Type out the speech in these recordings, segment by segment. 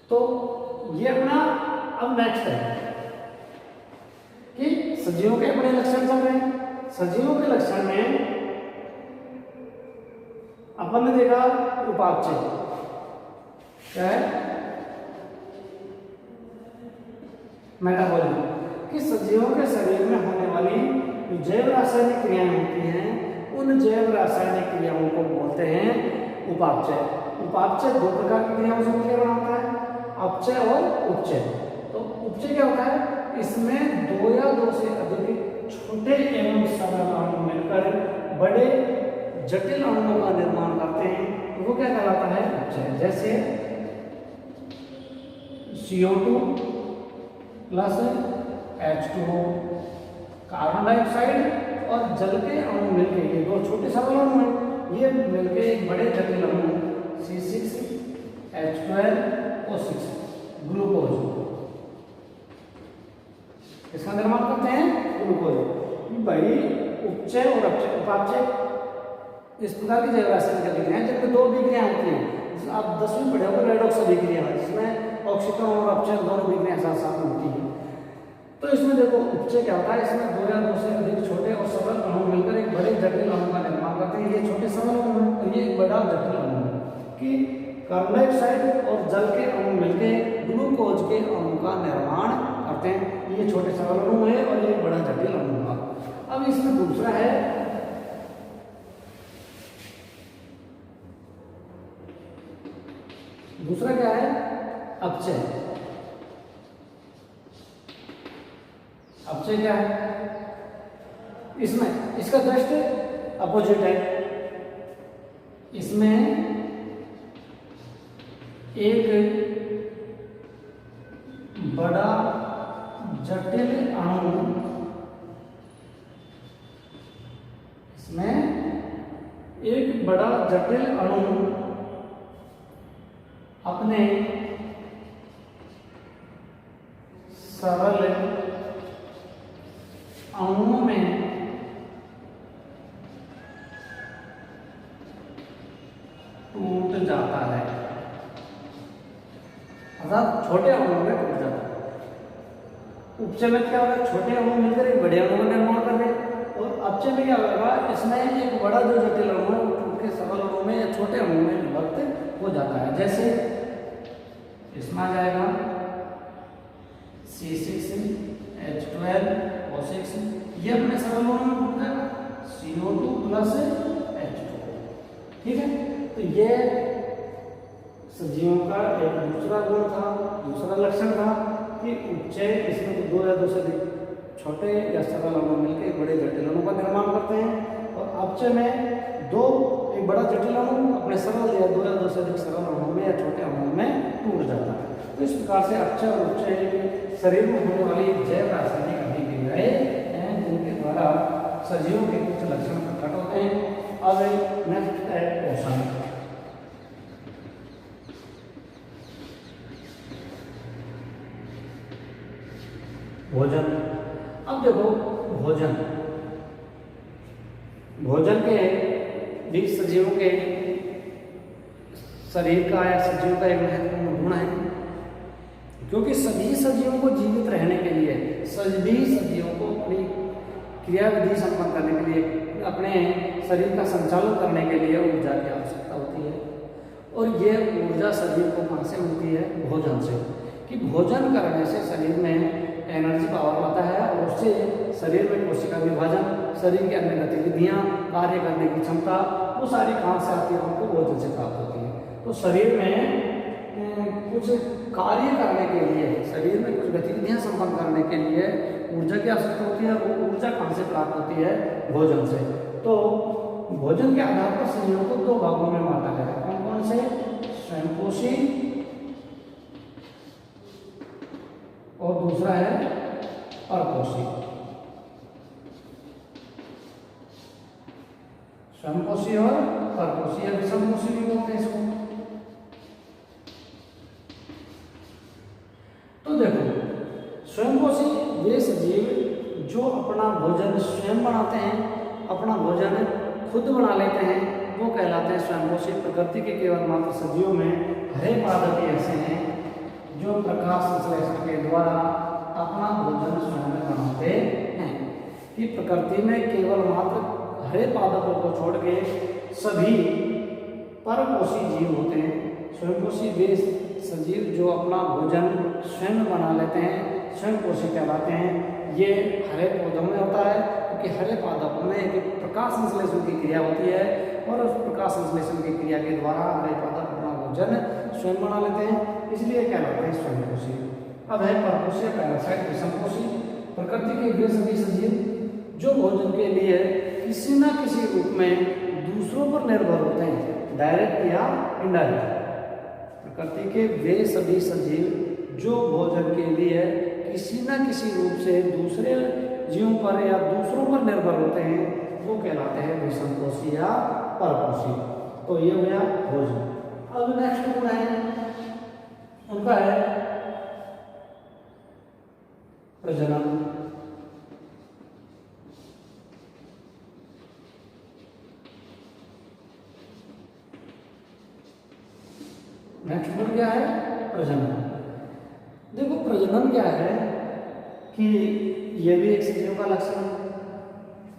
तो ये अपना अब नेक्स्ट है कि सजीवों के अपने लक्षण चल रहे हैं। सजीवों के लक्षण में अपन ने देखा उपापचय क्या है, मेटाबॉलिज्म, कि सजीवों के शरीर में होने वाली जैव रासायनिक क्रियाएं होती हैं, उन जैव रासायनिक क्रियाओं को बोलते हैं उपापचय। उपापचय दो प्रकार की क्रियाओं से मिलकर बना होता है, अपचय और उपचय। तो उपचय क्या होता है, इसमें दो या दो से अधिक छोटे एवं सरल अणु मिलकर बड़े जटिल अणुओं का निर्माण करते हैं, तो वो क्या कहलाता है उपचय। जैसे CO2 plus H2O, carbon dioxide और जल के अणु मिलके, ये दो छोटे सरल अणु हैं, ये मिलके एक बड़े जटिल अणु C6H12O6 ग्लूकोज, इसका निर्माण करते हैं ग्लूकोज। भाई उपचय और अपचय, उपापचय इस प्रकार की जैव रासायनिक अभिक्रियाएं, जबकि दो अभिक्रियाएं होती हैं, आप 10वीं पढ़े होंगे रेडॉक्स अभिक्रिया, जिसमें ऑक्सीकरण और अपचय दोनों अभिक्रियाएं साथ साथ होती हैं। तो इसमें देखो उपचय क्या होता है, इसमें दो या दो से अधिक छोटे और सरल अणु मिलकर एक बड़े जटिल अणु का निर्माण करते हैं। ये छोटे सरल अणु हैं और ये एक बड़ा जटिल अणु है कि कार्बन डाइऑक्साइड और जल के अणु मिलकर ग्लूकोज के अणु का निर्माण करते हैं। ये छोटे सरल अणु है और ये बड़ा जटिल अणु है। अब इसमें दूसरा है दूसरा क्या है, अपचय। अपचय क्या है, इसमें इसका जस्ट अपोजिट है, इसमें एक बड़ा जटिल अणु, इसमें एक बड़ा जटिल अणु अपने सरल अणुओं में टूट जाता है, अर्थात छोटे अणुओं में टूट जाता है। उपचय में क्या होगा, छोटे अणु मिलकर एक बड़े अणु का निर्माण कर रहे हैं, और अपचय में क्या होगा, इसमें एक बड़ा जो जटिल अणु है वो टूट के सरल अणु में या छोटे अणु में विभक्त हो जाता है। जैसे इसमें आ जाएगा C6H12O6, ये अपने सरल अणु में टूट जाएगा CO2 प्लस H2O, ठीक है। तो ये सजीवों का एक दूसरा गुण था, दूसरा लक्षण था कि उपचय, इसमें दो या दो से अधिक छोटे या सरल अणु मिलकर एक बड़े जटिल अणु का निर्माण करते हैं, और अपचय में एक बड़ा जटिल अणु अपने सरल या दो से अधिक सरल अणु में या छोटे अणु में टूट जाता है। तो इस प्रकार से अपचय और उपचय शरीर में होने वाली जैव रासायनिक अभिक्रियाएं हैं, जिनके द्वारा सजीवों के कुछ लक्षण प्रकट होते हैं। अब नेक्स्ट है पोषण। भोजन। अब देखो भोजन के भी सजीवों के शरीर का या सजीवों का एक महत्वपूर्ण गुण है, क्योंकि सभी सजीवों को जीवित रहने के लिए, सभी सजीवों को अपनी क्रियाविधि संपन्न करने के लिए, अपने शरीर का संचालन करने के लिए ऊर्जा की आवश्यकता होती है। और यह ऊर्जा शरीर को कहाँ से मिलती है, भोजन से, कि भोजन करने से शरीर में एनर्जी पावर आता है, और उससे शरीर में कोशिका विभाजन, शरीर की अन्य गतिविधियां, कार्य करने की क्षमता, वो सारी कहाँ से आती है, हमको भोजन से प्राप्त होती है। तो शरीर में कुछ कार्य करने के लिए, शरीर में कुछ गतिविधियां संपन्न करने के लिए ऊर्जा की आवश्यकता होती है। वो ऊर्जा कहाँ से प्राप्त होती है, भोजन से। तो भोजन के आधार पर सजीवों को दो भागों में बांटा गया है। कौन कौन से, स्वयंपोषी और दूसरा है परपोषी। स्वयंपोषी और परपोषी या विषमपोषी भी बोलते हैं इसको। तो देखो, स्वयंपोषी वे सजीव जो अपना भोजन स्वयं बनाते हैं, अपना भोजन खुद बना लेते हैं, वो कहलाते हैं स्वयंपोषी। प्रकृति के केवल मात्र सजीवों में हरे पादप ऐसे हैं जो प्रकाश संश्लेषण के द्वारा अपना भोजन स्वयं बनाते हैं। कि प्रकृति में केवल मात्र हरे पादपों को छोड़ के सभी परपोषी जीव होते हैं। स्वयंपोषी वे सजीव जो अपना भोजन स्वयं बना लेते हैं, स्वयंपोषी कहलाते हैं। ये हरे पौधों में होता है, क्योंकि हरे पादपों में एक प्रकाश संश्लेषण की क्रिया होती है और उस प्रकाश संश्लेषण की क्रिया के द्वारा हरे पादप अपना भोजन स्वयं बना लेते हैं, इसलिए कहलाते हैं स्वयंपोषी। अब है परपोषी पैरासाइट विषमपोषी। प्रकृति के वे सभी सजीव जो भोजन के लिए किसी न किसी रूप में दूसरों पर निर्भर होते हैं, डायरेक्ट या इनडायरेक्ट। प्रकृति के वे सभी सजीव जो भोजन के लिए किसी न किसी रूप से दूसरे जीवों पर या दूसरों पर निर्भर होते हैं, वो कहलाते हैं विषमपोषी या परपोषी। तो ये हो गया भोजन। अब नेक्स्ट गुण है उनका है प्रजनन। नेक्स्ट गुण क्या है? प्रजनन। देखो प्रजनन क्या है कि यह भी एक सजीव का लक्षण है।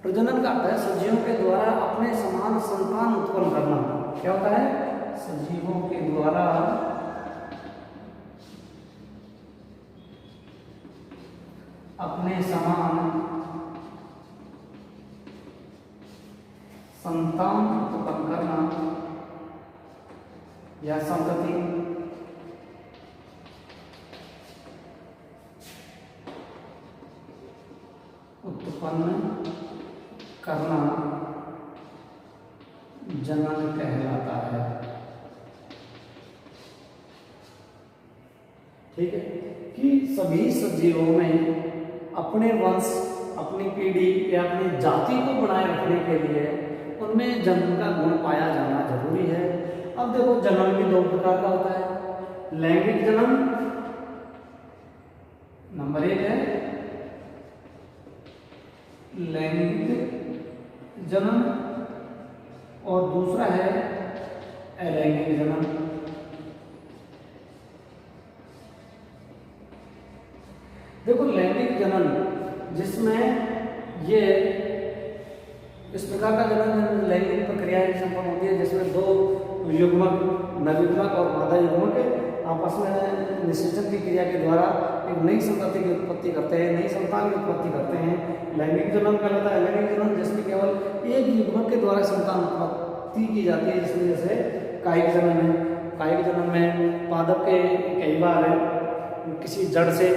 प्रजनन का अर्थ है सजीवों के द्वारा अपने समान संतान उत्पन्न करना। क्या होता है? सजीवों के द्वारा अपने समान संतान उत्पन्न करना या संतति उत्पन्न करना जनन कहलाता है। ठीक है, कि सभी सजीवों में अपने वंश, अपनी पीढ़ी या अपनी जाति को बनाए रखने के लिए उनमें जन्म का गुण पाया जाना जरूरी है। अब देखो जन्म भी दो प्रकार का होता है। लैंगिक जन्म नंबर 1 है लैंगिक जन्म और दूसरा है अलैंगिक जन्म। देखो लैंगिक जन्म जिसमें ये इस प्रकार का जन्म लैंगिक प्रक्रिया संपन्न होती है जिसमें दो युग्मक, नवयुग्मक और मादा युग्मक आपस में निषेचन की क्रिया के द्वारा एक नई संतति की उत्पत्ति करते हैं, नई संतान की उत्पत्ति करते हैं। लैंगिक जन्म कहलाता है अलैंगिक जन्म जिसमें केवल एक युग्मक के द्वारा संतान उत्पत्ति की जाती है, जिसमें जैसे कायिक जन्म है। कायिक जन्म में पादप के कई बार किसी जड़ से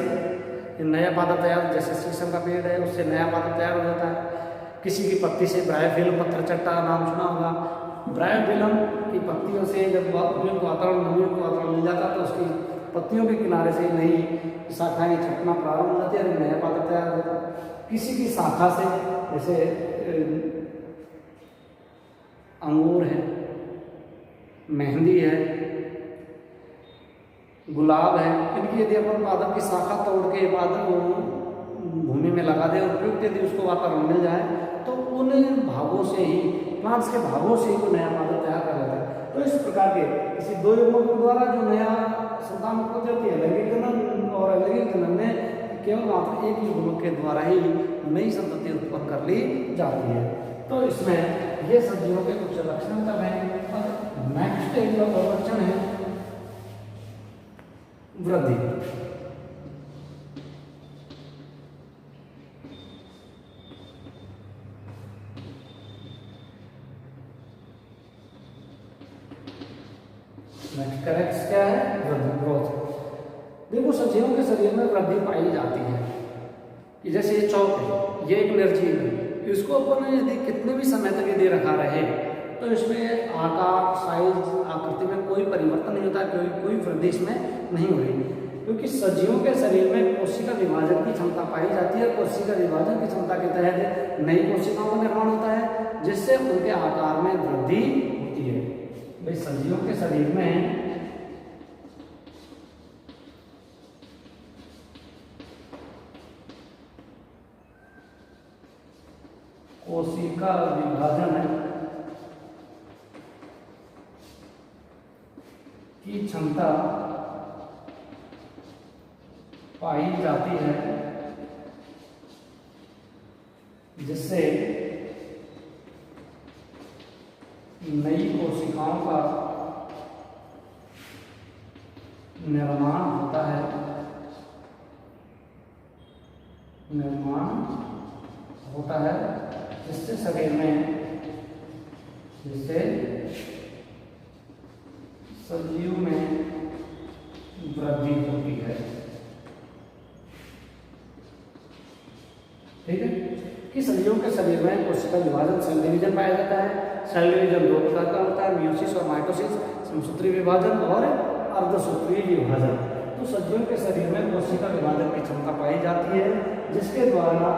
नया पादप तैयार, जैसे शीशम का पेड़ है उससे नया पादप तैयार हो जाता है। किसी की पत्ती से ब्रायोफिल्म पत्रचट्टा नाम सुना होगा। ब्रायोफिल्म की पत्तियों से जब उपयुक्त वातावरण, नवयुक्त वातावरण मिल जाता है तो उसकी पत्तियों के किनारे से नई शाखाएं छटना प्रारंभ हो जाती है और नया पादप तैयार हो जाता है। किसी की शाखा से जैसे अंगूर है, मेहंदी है, गुलाब है, इनकी यदि अपन पादप की शाखा तोड़ के पादप भूमि में लगा दे और उपयुक्त यदि उसको वातावरण मिल जाए तो उन भागों से ही, प्लांट्स के भागों से ही वो नया पादप तैयार कर लेता है। तो इस प्रकार के किसी दो युग्मकों द्वारा जो नया संतान उत्पत्ति होती है लैंगिक जन्म और अलैंगिक जन्म में केवल मात्र एक युग्मक के द्वारा ही नई संतति उत्पन्न कर ली जाती है। तो इसमें ये सब्जियों के कुछ लक्षण तब है। नेक्स्ट एक लक्षण है वृद्धि। नेक्स्ट करेक्ट क्या है? वृद्धि, ग्रोथ। देखो सजीवों के शरीर में वृद्धि पाई जाती है कि जैसे ये चौक है, ये एक निर्जीव है, इसको अपन यदि कितने भी समय तक यदि रखा रहे तो इसमें आकार, साइज, आकृति में कोई परिवर्तन नहीं होता, कोई वृद्धि इसमें नहीं हो रही, क्योंकि सजीवों के शरीर में कोशिका विभाजन की क्षमता पाई जाती है। कोशिका विभाजन की क्षमता के तहत नई कोशिकाओं का निर्माण होता है जिससे उनके आकार में वृद्धि होती है। भाई सजीवों के शरीर में कोशिका विभाजन की क्षमता पाई जाती है, जिससे नई कोशिकाओं का निर्माण होता है, जिससे शरीर में, जिससे सजीव में वृद्धि होती है। ठीक है कि सजीवों के शरीर में कोशिका विभाजन, सेल डिवीजन पाया जाता है। सेल डिवीजन दो प्रकार का होता है, मियोसिस और माइटोसिस, समसूत्री विभाजन और अर्धसूत्री विभाजन। तो सजीवों के शरीर में कोशिका विभाजन की क्षमता पाई जाती है, जिसके द्वारा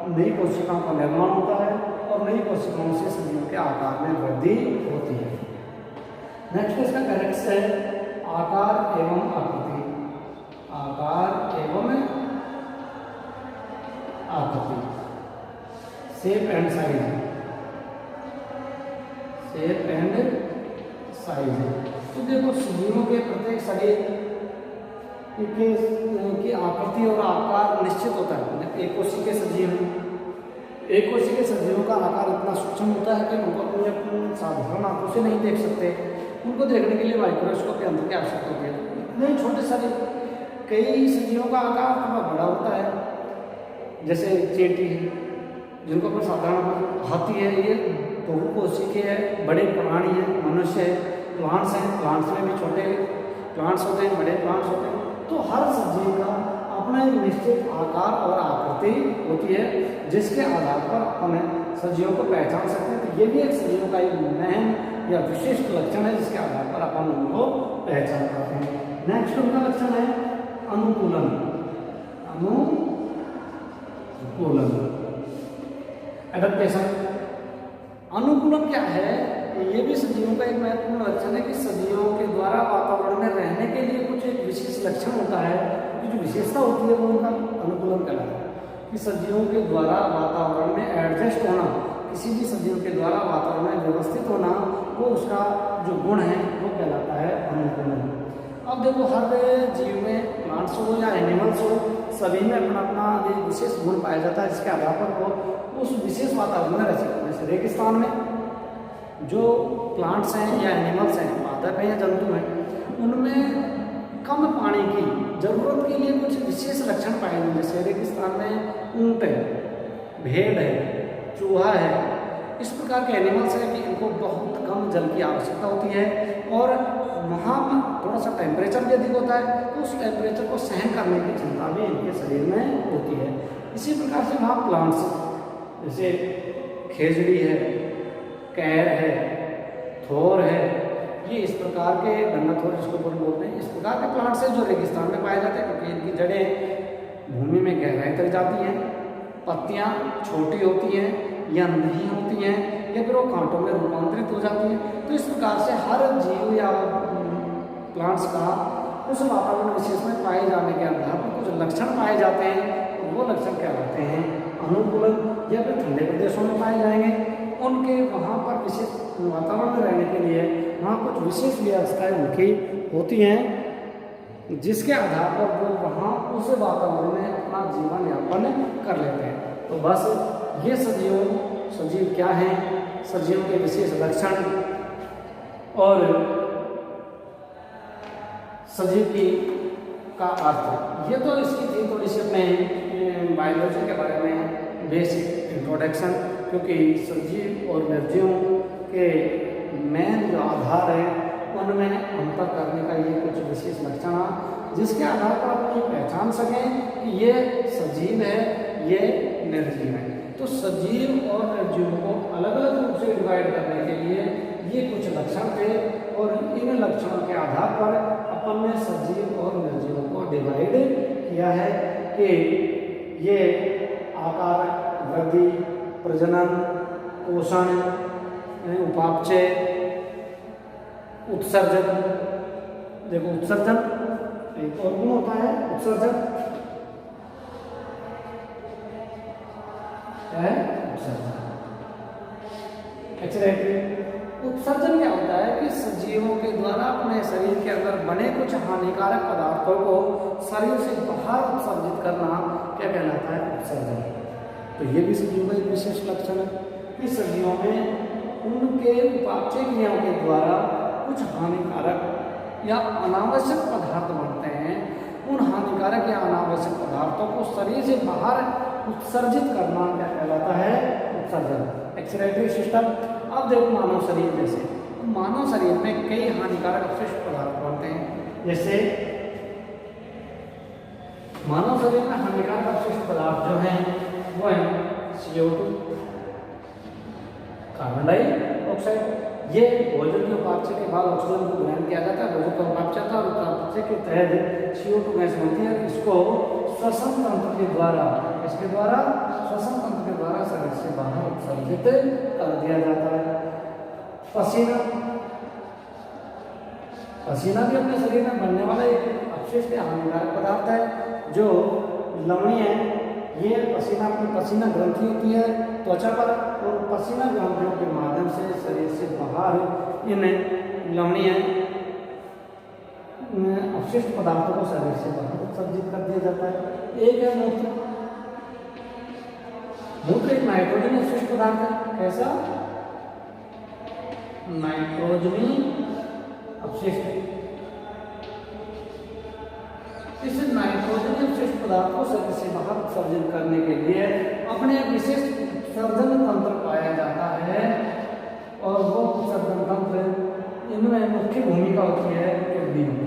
नई कोशिकाओं का निर्माण होता है और नई कोशिकाओं से सजीवों के आकार में वृद्धि होती है। नेक्स्ट इसका करेक्ट है आकार एवं आकृति। आकार एवं आकृति, shape and size, shape and size. तो देखो सजीवों के प्रत्येक शरीर की आकृति और आकार निश्चित होता है। एक कोशिका के सजीव, एक कोशिका के सजीवों का आकार इतना सूक्ष्म होता है कि उनको अपने साधारण आंखों से नहीं देख सकते। उनको देखने के लिए माइक्रोस्कोप के अंदर की आवश्यकता होती है। इतने छोटे शरीर, कई सजीवों का आकार थोड़ा बड़ा होता है, जैसे चींटी है, जिनको अपन साधारण हाथी है, ये बहुकोशिकीय है, बड़े प्राणी है, मनुष्य है, प्लांट्स हैं, प्लांट्स में भी छोटे प्लांट्स होते हैं, बड़े प्लांट्स होते हैं। तो हर सजीव का अपना एक निश्चित आकार और आकृति होती है, जिसके आधार पर अपन सजीवों को पहचान सकते हैं। तो ये भी एक सजीवों का एक महन या विशिष्ट लक्षण है, जिसके आधार पर अपन उनको पहचान पाते हैं। नेक्स्ट उनका लक्षण है अनुकूलन। अनुकूलन, एडेप्टेशन। अनुकूलन क्या है? ये भी सजीवों का एक महत्वपूर्ण लक्षण है कि सजीवों के द्वारा वातावरण में रहने के लिए कुछ एक विशेष लक्षण होता है, कि जो विशेषता होती है वो उनका अनुकूलन कहलाता है। कि सजीवों के द्वारा वातावरण में एडजस्ट होना, किसी भी सजीव के द्वारा वातावरण में व्यवस्थित होना, वो उसका जो गुण है वो कहलाता है अनुकूलन। अब देखो हर जीव में, प्लांट्स हो या एनिमल्स हो, सभी में अपना अपना एक विशेष गुण पाया जाता है, जिसके आधार पर वो उस विशेष वातावरण में रह सकते हैं। जैसे रेगिस्तान में जो प्लांट्स हैं या एनिमल्स हैं, पादप हैं या जंतु हैं, उनमें कम पानी की जरूरत के लिए कुछ विशेष लक्षण पाए जाते हैं। जैसे रेगिस्तान में ऊंट है, भेड़ है, चूहा है, इस प्रकार के एनिमल्स हैं कि इनको बहुत कम जल की आवश्यकता होती है और वहाँ थोड़ा सा टेम्परेचर भी अधिक होता है, तो उस टेम्परेचर को सहन करने की क्षमता भी इनके शरीर में होती है। इसी प्रकार से वहाँ प्लांट्स, जैसे खेजड़ी है, कैर है, थोर है, ये इस प्रकार के डंगाथोर जिसको बोलते हैं, इस प्रकार के प्लांट्स हैं जो रेगिस्तान में पाए जाते हैं, क्योंकि इनकी जड़ें भूमि में गहराई तक जाती हैं, पत्तियाँ छोटी होती हैं या नहीं होती हैं, या फिर वो कांटों में रूपांतरित हो जाती हैं। तो इस प्रकार से हर जीव या प्लांट्स का उस वातावरण विशेष में पाए जाने के आधार पर कुछ लक्षण पाए जाते हैं, और वो लक्षण कहलाते हैं अनुकूलन। या फिर ठंडे प्रदेशों में पाए जाएंगे, उनके वहाँ पर विशेष वातावरण में रहने के लिए वहाँ कुछ विशेष व्यवस्थाएं उनकी होती हैं, जिसके आधार पर वो वहाँ उस वातावरण में अपना जीवन यापन कर लेते हैं। तो बस ये सजीव क्या हैं, सजीवों के विशेष लक्षण और सजीव की का अर्थ, ये तो इसकी थी थोड़ी सी अपने बायोलॉजी के बारे में बेसिक इंट्रोडक्शन, क्योंकि सजीव और निर्जीव के मेन जो आधार है उनमें अंतर करने का ये कुछ विशेष लक्षण है, जिसके आधार पर आप ये पहचान सकें कि ये सजीव है, ये निर्जीव है। तो सजीव और निर्जीव को अलग अलग रूप से डिवाइड करने के लिए ये कुछ लक्षण थे, और इन लक्षणों के आधार पर अपन ने सजीव और निर्जीवों को डिवाइड किया है कि ये आकार, वृद्धि, प्रजनन, पोषण, उपापचय, उत्सर्जन। देखो उत्सर्जन एक और गुण होता है, उत्सर्जन है, उत्सर्जन क्या होता है कि सजीवों के द्वारा अपने शरीर के अंदर बने कुछ हानिकारक पदार्थों को शरीर से बाहर उत्सर्जित करना क्या कहलाता है? उत्सर्जन। तो ये भी सजीवों का एक विशेष लक्षण है कि सजीवों में उनके उपापचय क्रियाओं के द्वारा कुछ हानिकारक या अनावश्यक पदार्थ बनते हैं। उन हानिकारक या अनावश्यक पदार्थों को शरीर से बाहर उत्सर्जित करना क्या कहलाता है? उत्सर्जन। Excretory system. अब देखो मानव शरीर में से, मानव शरीर में कई हानिकारक अपशिष्ट पदार्थ बनते हैं। जैसे मानव शरीर में हानिकारक अपशिष्ट पदार्थ जो हैं वो है CO2, कार्बन डाइऑक्साइड। ये भोजन के उपापचय के बाद ऑक्सीजन को ग्रहण किया जाता है, भोजन का उपापचय होता है और उपापचय के तहत CO2 गैस बनती है। इसको श्वसन तंत्र के द्वारा, इसके द्वारा श्वसन तंत्र के द्वारा शरीर से बाहर उत्सर्जित कर दिया जाता है। पसीना, पसीना भी अपने शरीर में बनने वाला एक अपशिष्ट हानिकारक पदार्थ है जो लवणीय है। ये पसीना अपनी पसीना ग्रंथि होती है त्वचा पर, और पसीना ग्रंथियों के माध्यम से शरीर से बाहर इन लवणीय अपशिष्ट पदार्थों को शरीर से बाहर उत्सर्जित कर दिया जाता है। एक है मूत्र। मूत्र एक नाइट्रोजनी अपशिष्ट पदार्थ है। कैसा? नाइट्रोजनी अपशिष्ट। इस नाइट्रोजनी अपशिष्ट पदार्थ को शरीर से बाहर उत्सर्जन करने के लिए अपने विशेष उत्सर्जन तंत्र पाया जाता है, और वो उत्सर्जन तंत्र इनमें मुख्य भूमिका होती है किडनी की।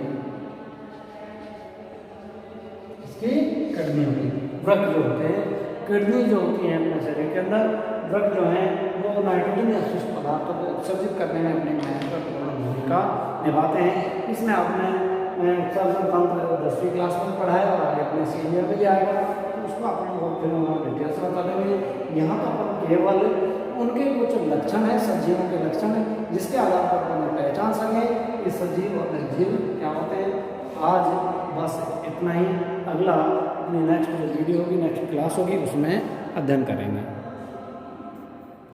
इसकी किडनी होती है। वृक्क जो होते हैं, किडनी जो होती है अपने शरीर के अंदर, वृक्क जो है वो नाइट्रोजन अपशिष्ट पदार्थों को उत्सर्जित करने में अपनी महत्वपूर्ण भूमिका निभाते हैं। इसमें आपने उत्सर्जन तंत्र 10वीं क्लास में पढ़ा है और आगे अपने सीनियर में भी आएगा, तो उसको अपन और फिर डिटेल से बता देंगे। यहाँ तो अपन केवल उनके कुछ लक्षण है, सजीवों के लक्षण है, जिसके आधार पर अपन पहचान सकें कि सजीव और निर्जीव क्या होते हैं। आज बस इतना ही। अगला अपनी नेक्स्ट जो वीडियो होगी, नेक्स्ट क्लास होगी, उसमें अध्ययन करेंगे।